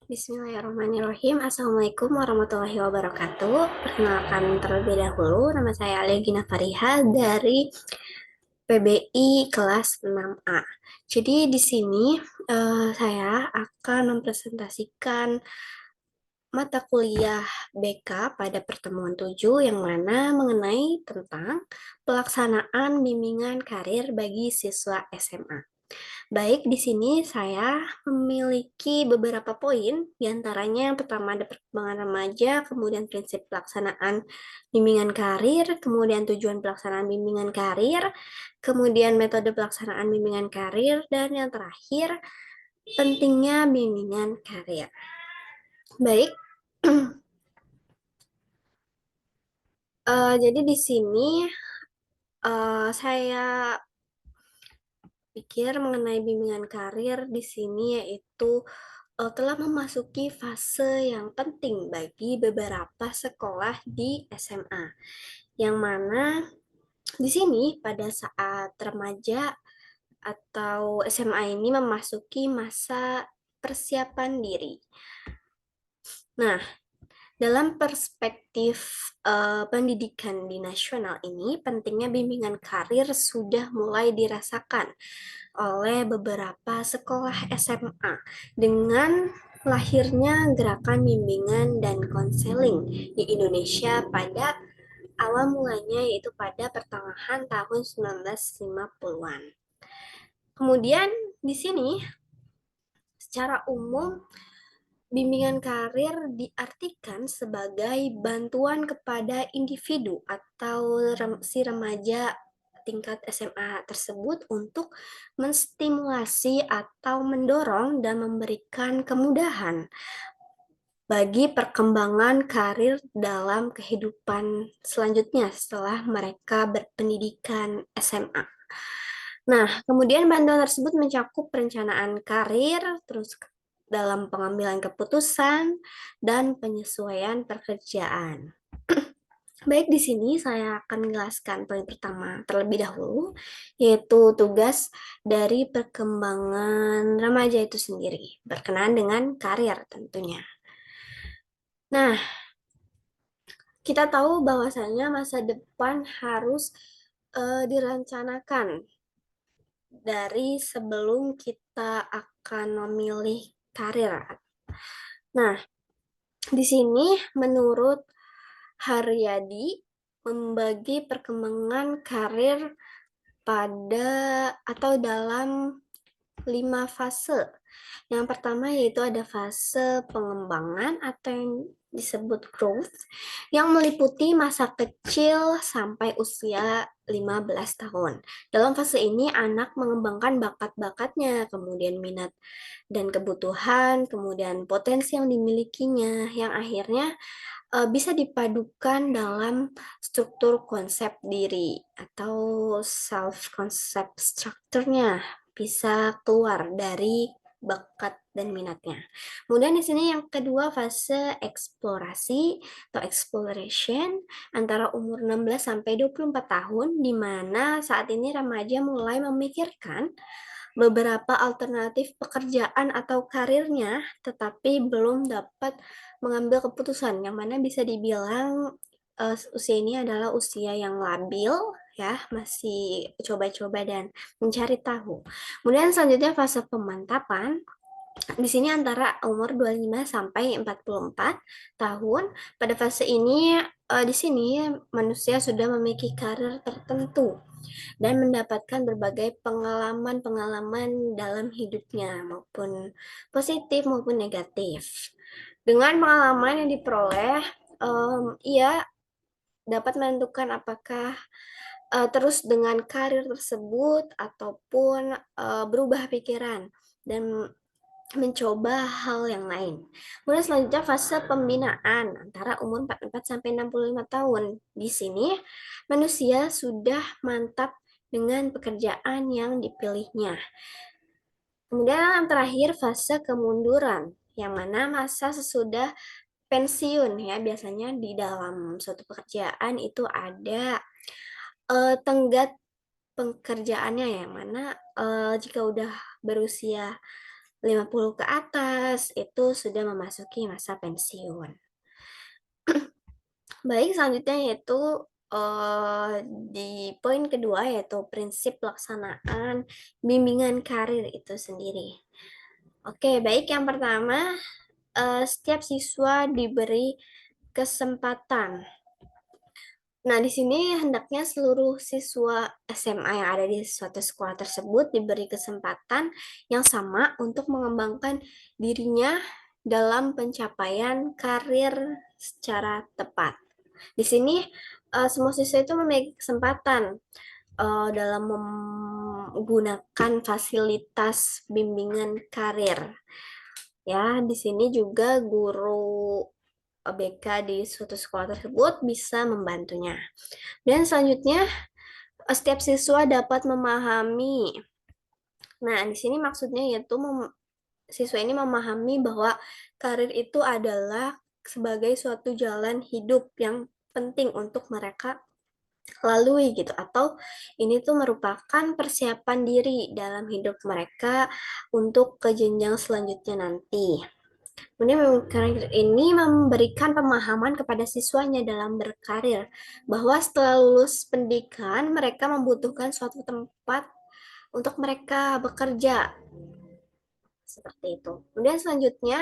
Bismillahirrahmanirrahim. Assalamualaikum warahmatullahi wabarakatuh. Perkenalkan terlebih dahulu, nama saya Alegina Fariha dari PBI kelas 6A. Jadi di sini saya akan mempresentasikan mata kuliah BK pada pertemuan 7 yang mana mengenai tentang pelaksanaan bimbingan karir bagi siswa SMA. Baik, di sini saya memiliki beberapa poin, di antaranya yang pertama ada perkembangan remaja, kemudian prinsip pelaksanaan bimbingan karir, kemudian tujuan pelaksanaan bimbingan karir, kemudian metode pelaksanaan bimbingan karir, dan yang terakhir, pentingnya bimbingan karir. Baik, jadi di sini saya pikir mengenai bimbingan karir di sini yaitu telah memasuki fase yang penting bagi beberapa sekolah di SMA, yang mana di sini pada saat remaja atau SMA ini memasuki masa persiapan diri. Nah, dalam perspektif pendidikan di nasional ini, pentingnya bimbingan karir sudah mulai dirasakan oleh beberapa sekolah SMA dengan lahirnya gerakan bimbingan dan konseling di Indonesia pada awal mulanya yaitu pada pertengahan tahun 1950-an. Kemudian di sini secara umum bimbingan karir diartikan sebagai bantuan kepada individu atau si remaja tingkat SMA tersebut untuk menstimulasi atau mendorong dan memberikan kemudahan bagi perkembangan karir dalam kehidupan selanjutnya setelah mereka berpendidikan SMA. Nah, kemudian bantuan tersebut mencakup perencanaan karir, terus dalam pengambilan keputusan, dan penyesuaian pekerjaan. Baik, di sini saya akan menjelaskan poin pertama terlebih dahulu, yaitu tugas dari perkembangan remaja itu sendiri, berkenaan dengan karir tentunya. Nah, kita tahu bahwasanya masa depan harus direncanakan dari sebelum kita akan memilih karir. Nah, di sini menurut Haryadi membagi perkembangan karir pada atau dalam 5 fase. Yang pertama yaitu ada fase pengembangan atau yang disebut growth, yang meliputi masa kecil sampai usia 15 tahun. Dalam fase ini anak mengembangkan bakat-bakatnya, kemudian minat dan kebutuhan, kemudian potensi yang dimilikinya, yang akhirnya bisa dipadukan dalam struktur konsep diri atau self concept strukturnya bisa keluar dari bakat dan minatnya. Kemudian di sini yang kedua fase eksplorasi atau exploration antara umur 16 sampai 24 tahun, di mana saat ini remaja mulai memikirkan beberapa alternatif pekerjaan atau karirnya, tetapi belum dapat mengambil keputusan, yang mana bisa dibilang usia ini adalah usia yang labil, ya, masih coba-coba dan mencari tahu. Kemudian selanjutnya fase pemantapan. Di sini antara umur 25 sampai 44 tahun. Pada fase ini di sini manusia sudah memiliki karir tertentu dan mendapatkan berbagai pengalaman-pengalaman dalam hidupnya, maupun positif maupun negatif. Dengan pengalaman yang diperoleh, ia dapat menentukan apakah terus dengan karir tersebut ataupun berubah pikiran dan mencoba hal yang lain. Kemudian selanjutnya fase pembinaan antara umur 44 sampai 65 tahun. Di sini manusia sudah mantap dengan pekerjaan yang dipilihnya. Kemudian yang terakhir fase kemunduran, yang mana masa sesudah pensiun, ya, biasanya di dalam suatu pekerjaan itu ada tenggat pekerjaannya, yang mana jika udah berusia 50 ke atas itu sudah memasuki masa pensiun. Baik, selanjutnya yaitu di poin kedua yaitu prinsip pelaksanaan bimbingan karir itu sendiri. Oke, baik, yang pertama, setiap siswa diberi kesempatan. Nah, di sini hendaknya seluruh siswa SMA yang ada di suatu sekolah tersebut diberi kesempatan yang sama untuk mengembangkan dirinya dalam pencapaian karir secara tepat. Di sini semua siswa itu memiliki kesempatan dalam menggunakan fasilitas bimbingan karir. Ya, di sini juga guru BK di suatu sekolah tersebut bisa membantunya. Dan selanjutnya, setiap siswa dapat memahami. Nah, di sini maksudnya yaitu siswa ini memahami bahwa karir itu adalah sebagai suatu jalan hidup yang penting untuk mereka lalui gitu, atau ini tuh merupakan persiapan diri dalam hidup mereka untuk ke jenjang selanjutnya nanti. Kemudian karir ini memberikan pemahaman kepada siswanya dalam berkarir bahwa setelah lulus pendidikan mereka membutuhkan suatu tempat untuk mereka bekerja seperti itu. Kemudian selanjutnya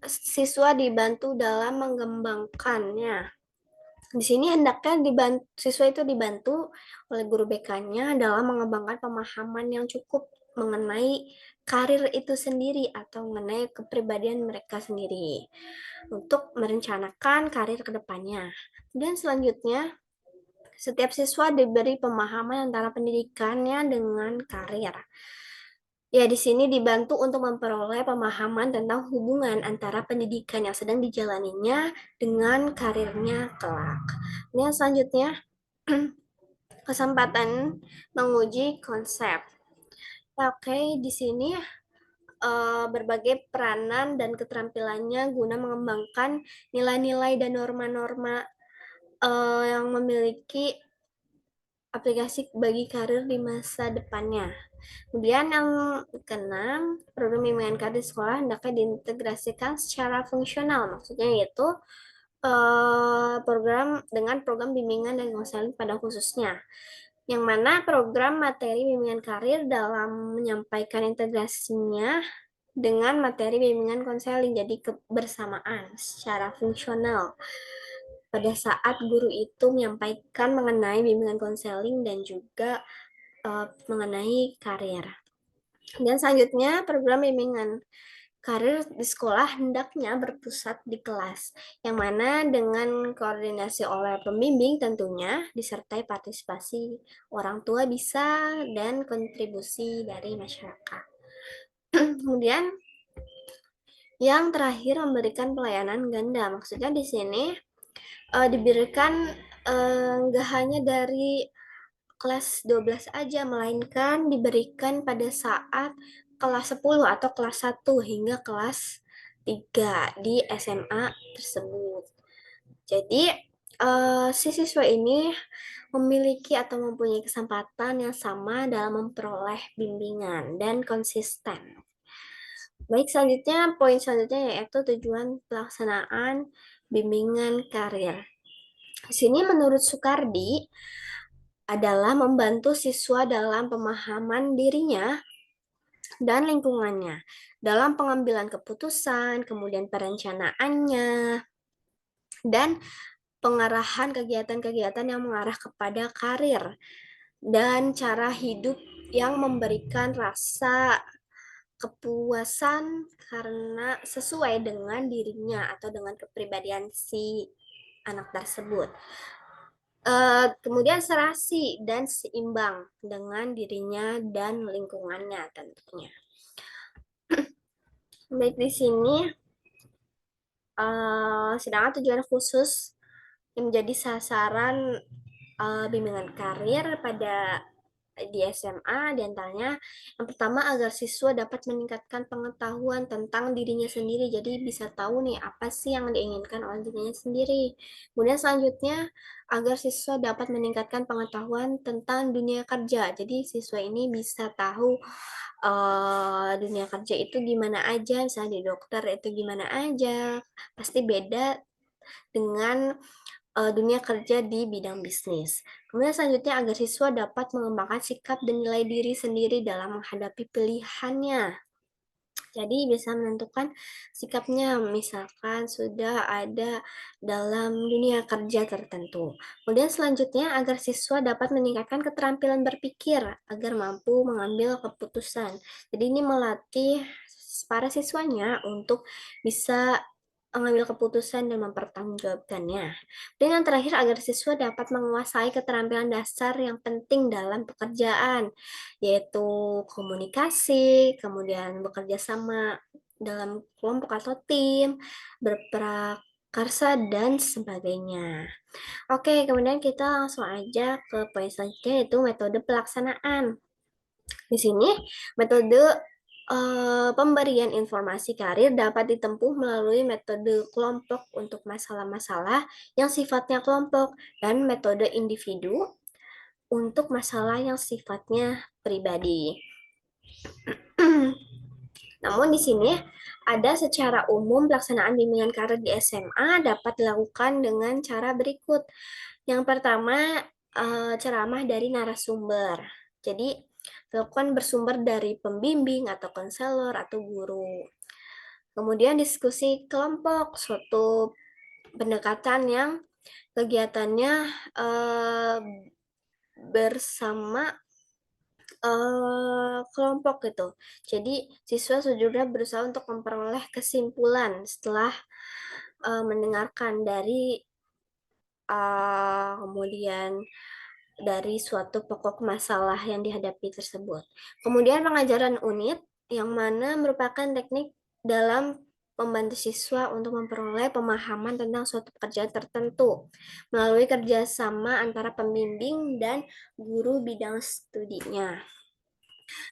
siswa dibantu dalam mengembangkannya. Di sini hendaknya siswa itu dibantu oleh guru BK-nya dalam mengembangkan pemahaman yang cukup mengenai karir itu sendiri atau mengenai kepribadian mereka sendiri untuk merencanakan karir ke depannya. Dan selanjutnya, setiap siswa diberi pemahaman antara pendidikannya dengan karir. Ya, di sini dibantu untuk memperoleh pemahaman tentang hubungan antara pendidikan yang sedang dijalaninya dengan karirnya kelak. Kemudian selanjutnya, kesempatan menguji konsep. Oke, di sini berbagai peranan dan keterampilannya guna mengembangkan nilai-nilai dan norma-norma yang memiliki aplikasi bagi karir di masa depannya. Kemudian yang keenam, program bimbingan karir di sekolah hendaknya diintegrasikan secara fungsional. Maksudnya yaitu program bimbingan dan konseling pada khususnya. Yang mana program materi bimbingan karir dalam menyampaikan integrasinya dengan materi bimbingan konseling, jadi kebersamaan secara fungsional pada saat guru itu menyampaikan mengenai bimbingan konseling dan juga mengenai karir. Dan selanjutnya, program bimbingan karir di sekolah hendaknya berpusat di kelas, yang mana dengan koordinasi oleh pembimbing tentunya disertai partisipasi orang tua bisa dan kontribusi dari masyarakat. Kemudian yang terakhir, memberikan pelayanan ganda. Maksudnya di sini diberikan nggak hanya dari kelas 12 aja, melainkan diberikan pada saat kelas 10 atau kelas 1 hingga kelas 3 di SMA tersebut. Jadi, si siswa ini memiliki atau mempunyai kesempatan yang sama dalam memperoleh bimbingan dan konsisten. Baik, selanjutnya, poin selanjutnya yaitu tujuan pelaksanaan bimbingan karir. Di sini menurut Soekardi adalah membantu siswa dalam pemahaman dirinya dan lingkungannya, dalam pengambilan keputusan, kemudian perencanaannya, dan pengarahan kegiatan-kegiatan yang mengarah kepada karir, dan cara hidup yang memberikan rasa kepuasan karena sesuai dengan dirinya atau dengan kepribadian si anak tersebut. Kemudian serasi dan seimbang dengan dirinya dan lingkungannya tentunya. Baik, di sini sedangkan tujuan khusus yang menjadi sasaran bimbingan karir pada di SMA diantaranya yang pertama agar siswa dapat meningkatkan pengetahuan tentang dirinya sendiri, jadi bisa tahu nih apa sih yang diinginkan oleh dirinya sendiri. Kemudian selanjutnya agar siswa dapat meningkatkan pengetahuan tentang dunia kerja, jadi siswa ini bisa tahu dunia kerja itu gimana aja, misalnya di dokter itu gimana aja, pasti beda dengan dunia kerja di bidang bisnis. Kemudian selanjutnya agar siswa dapat mengembangkan sikap dan nilai diri sendiri dalam menghadapi pilihannya. Jadi bisa menentukan sikapnya, misalkan sudah ada dalam dunia kerja tertentu. Kemudian selanjutnya agar siswa dapat meningkatkan keterampilan berpikir agar mampu mengambil keputusan. Jadi ini melatih para siswanya untuk bisa mengambil keputusan dan mempertanggungjawabkannya. Dan yang terakhir agar siswa dapat menguasai keterampilan dasar yang penting dalam pekerjaan, yaitu komunikasi, kemudian bekerja sama dalam kelompok atau tim, berprakarsa, dan sebagainya. Oke, kemudian kita langsung aja ke poin selanjutnya, yaitu metode pelaksanaan. Di sini, metode pemberian informasi karir dapat ditempuh melalui metode kelompok untuk masalah-masalah yang sifatnya kelompok dan metode individu untuk masalah yang sifatnya pribadi. Namun di sini ada secara umum pelaksanaan bimbingan karir di SMA dapat dilakukan dengan cara berikut. Yang pertama, ceramah dari narasumber. Jadi, dilakukan bersumber dari pembimbing atau konselor atau guru. Kemudian diskusi kelompok, suatu pendekatan yang kegiatannya bersama kelompok gitu. Jadi siswa juga berusaha untuk memperoleh kesimpulan setelah mendengarkan dari kemudian dari suatu pokok masalah yang dihadapi tersebut. Kemudian pengajaran unit yang mana merupakan teknik dalam membantu siswa untuk memperoleh pemahaman tentang suatu pekerjaan tertentu melalui kerjasama antara pembimbing dan guru bidang studinya.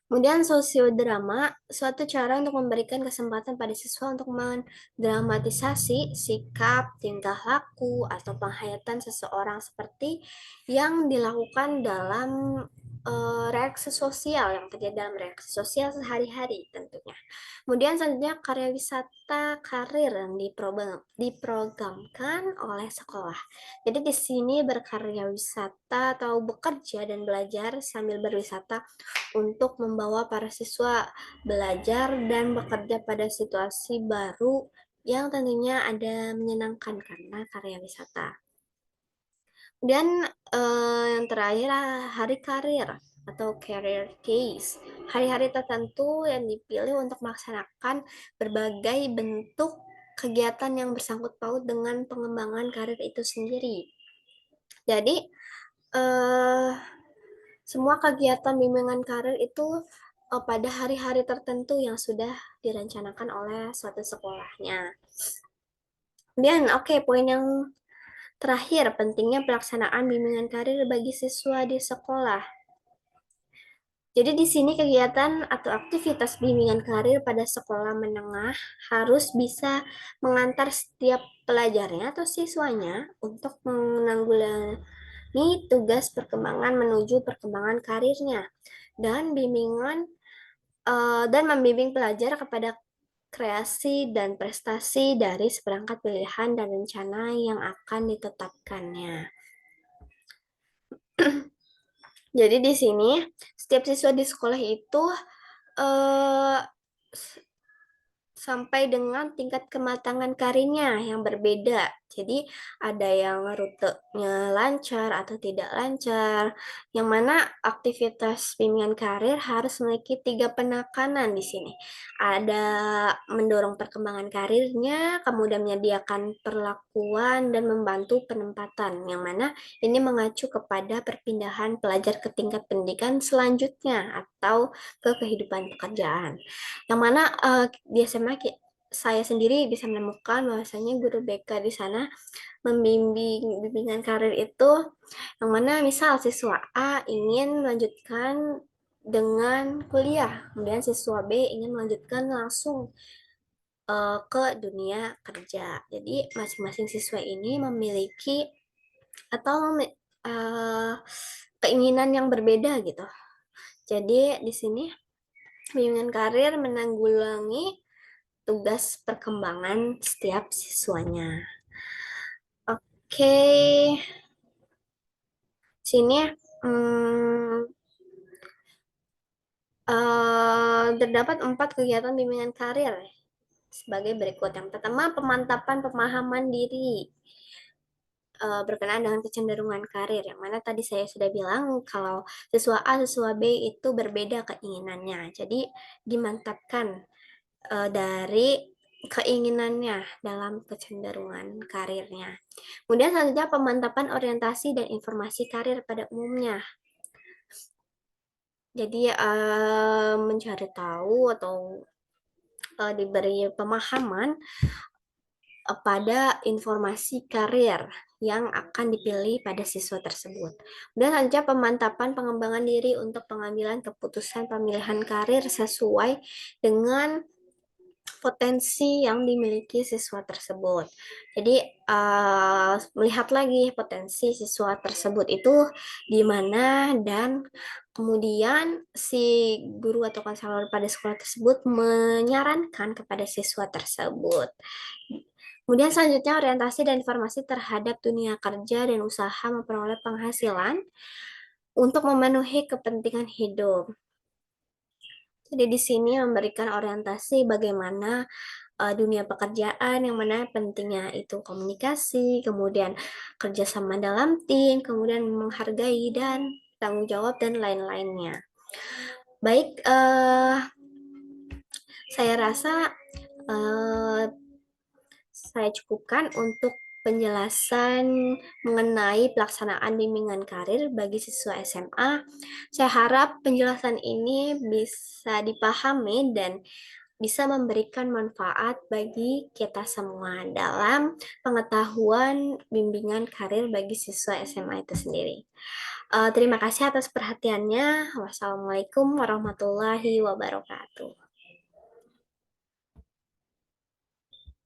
Kemudian sosiodrama, suatu cara untuk memberikan kesempatan pada siswa untuk mendramatisasi sikap, tingkah laku, atau penghayatan seseorang seperti yang dilakukan dalam reaksi sosial, yang terjadi dalam reaksi sosial sehari-hari tentunya. Kemudian selanjutnya karya wisata karir yang diprogramkan oleh sekolah. Jadi di sini berkarya wisata atau bekerja dan belajar sambil berwisata untuk membawa para siswa belajar dan bekerja pada situasi baru yang tentunya ada menyenangkan karena karya wisata. Dan yang terakhir hari karir atau career days. Hari-hari tertentu yang dipilih untuk melaksanakan berbagai bentuk kegiatan yang bersangkut paut dengan pengembangan karir itu sendiri. Jadi semua kegiatan bimbingan karir itu pada hari-hari tertentu yang sudah direncanakan oleh suatu sekolahnya. Kemudian, poin yang terakhir, pentingnya pelaksanaan bimbingan karir bagi siswa di sekolah. Jadi di sini kegiatan atau aktivitas bimbingan karir pada sekolah menengah harus bisa mengantar setiap pelajarnya atau siswanya untuk menanggulangi tugas perkembangan menuju perkembangan karirnya dan membimbing pelajar kepada kreasi dan prestasi dari seperangkat pilihan dan rencana yang akan ditetapkannya. Jadi di sini setiap siswa di sekolah itu sampai dengan tingkat kematangan karirnya yang berbeda. Jadi ada yang rutenya lancar atau tidak lancar, yang mana aktivitas bimbingan karir harus memiliki 3 penekanan di sini. Ada mendorong perkembangan karirnya, kemudian menyediakan perlakuan dan membantu penempatan, yang mana ini mengacu kepada perpindahan pelajar ke tingkat pendidikan selanjutnya atau ke kehidupan pekerjaan. Yang mana di SMA saya sendiri bisa menemukan bahwasanya guru BK di sana bimbingan karir itu yang mana misal siswa A ingin melanjutkan dengan kuliah, kemudian siswa B ingin melanjutkan langsung ke dunia kerja. Jadi masing-masing siswa ini memiliki atau keinginan yang berbeda gitu. Jadi di sini bimbingan karir menanggulangi tugas perkembangan setiap siswanya. Oke, sini hmm, terdapat 4 kegiatan bimbingan karir sebagai berikut. Yang pertama, pemantapan pemahaman diri berkenaan dengan kecenderungan karir, yang mana tadi saya sudah bilang kalau siswa A, siswa B itu berbeda keinginannya. Jadi dimantapkan dari keinginannya dalam kecenderungan karirnya. Kemudian selanjutnya pemantapan orientasi dan informasi karir pada umumnya. Jadi mencari tahu atau diberi pemahaman pada informasi karir yang akan dipilih pada siswa tersebut. Dan selanjutnya pemantapan pengembangan diri untuk pengambilan keputusan pemilihan karir sesuai dengan potensi yang dimiliki siswa tersebut. Jadi melihat lagi potensi siswa tersebut itu di mana dan kemudian si guru atau konselor pada sekolah tersebut menyarankan kepada siswa tersebut. Kemudian selanjutnya orientasi dan informasi terhadap dunia kerja dan usaha memperoleh penghasilan untuk memenuhi kepentingan hidup. Jadi di sini memberikan orientasi bagaimana dunia pekerjaan yang mana pentingnya itu komunikasi, kemudian kerjasama dalam tim, kemudian menghargai dan tanggung jawab dan lain-lainnya. Baik, saya rasa saya cukupkan untuk penjelasan mengenai pelaksanaan bimbingan karir bagi siswa SMA. Saya harap penjelasan ini bisa dipahami dan bisa memberikan manfaat bagi kita semua dalam pengetahuan bimbingan karir bagi siswa SMA itu sendiri. Terima kasih atas perhatiannya. Wassalamualaikum warahmatullahi wabarakatuh.